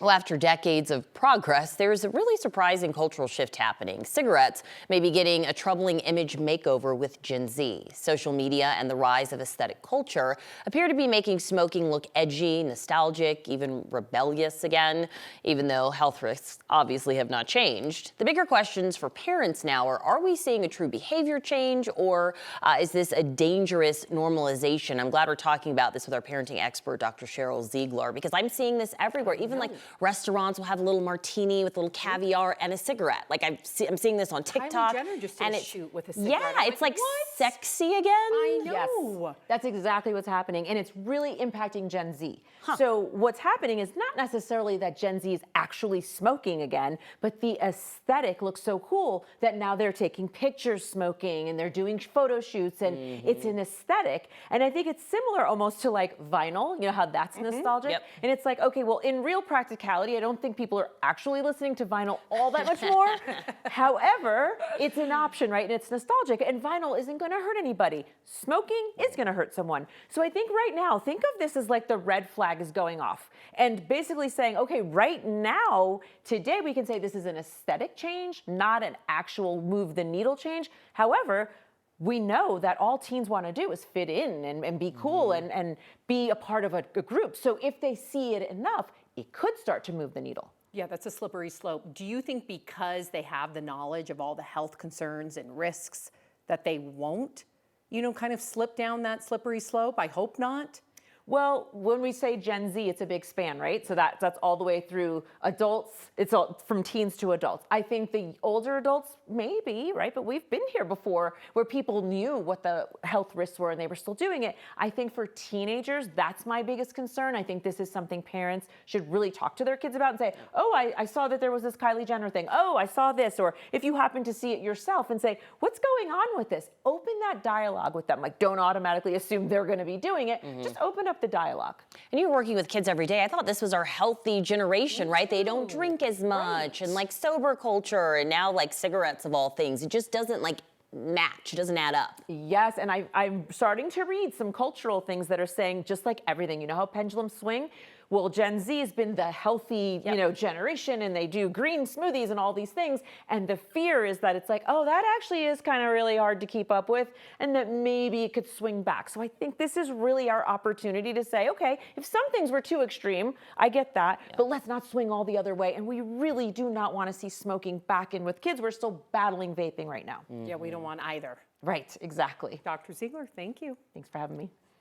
Well, after decades of progress, there's a really surprising cultural shift happening. Cigarettes may be getting a troubling image makeover with Gen Z. Social media and the rise of aesthetic culture appear to be making smoking look edgy, nostalgic, even rebellious again, even though health risks obviously have not changed. The bigger questions for parents now are we seeing a true behavior change, or is this a dangerous normalization? I'm glad we're talking about this with our parenting expert, Dr. Sheryl Ziegler, because I'm seeing this everywhere, even like restaurants will have a little martini with a little caviar and a cigarette. Like I'm seeing this on TikTok. Kylie Jenner just did a shoot with a cigarette. Yeah, it's like sexy again. I know. Yes, that's exactly what's happening, and it's really impacting Gen Z. So what's happening is not necessarily that Gen Z is actually smoking again, but the aesthetic looks so cool that now they're taking pictures smoking and they're doing photo shoots, and it's an aesthetic. And I think it's similar almost to like vinyl, you know how that's nostalgic? Yep. And it's like, okay, well, in real practicality, I don't think people are actually listening to vinyl all that much more. However, it's an option, right? And it's nostalgic, and vinyl isn't going to hurt anybody. Smoking is going to hurt someone. So I think right now, think of this as like the red flag is going off, and basically saying, okay, right now, today we can say this is an aesthetic change, not an actual move the needle change. However, we know that all teens want to do is fit in and be cool and be a part of a group. So if they see it enough, it could start to move the needle. Yeah, that's a slippery slope. Do you think because they have the knowledge of all the health concerns and risks that they won't, kind of slip down that slippery slope? I hope not. Well, when we say Gen Z, it's a big span, right? So that's all the way through adults. It's all from teens to adults. I think the older adults, maybe, right? But we've been here before where people knew what the health risks were and they were still doing it. I think for teenagers, that's my biggest concern. I think this is something parents should really talk to their kids about and say, oh, I saw that there was this Kylie Jenner thing. Oh, I saw this. Or if you happen to see it yourself, and say, what's going on with this? Open that dialogue with them. Like, don't automatically assume they're going to be doing it. Just open up the dialogue. And you're working with kids every day. I thought this was our healthy generation, right? They don't drink as much, and like sober culture, and now like cigarettes of all things. It just doesn't like match. It doesn't add up. Yes, and I'm starting to read some cultural things that are saying just like everything. You know how pendulums swing? Well, Gen Z has been the healthy, generation, and they do green smoothies and all these things. And the fear is that it's like, oh, that actually is kind of really hard to keep up with, and that maybe it could swing back. So I think this is really our opportunity to say, okay, if some things were too extreme, I get that, but let's not swing all the other way. And we really do not want to see smoking back in with kids. We're still battling vaping right now. Yeah, we don't want either. Right, exactly. Dr. Ziegler, thank you. Thanks for having me.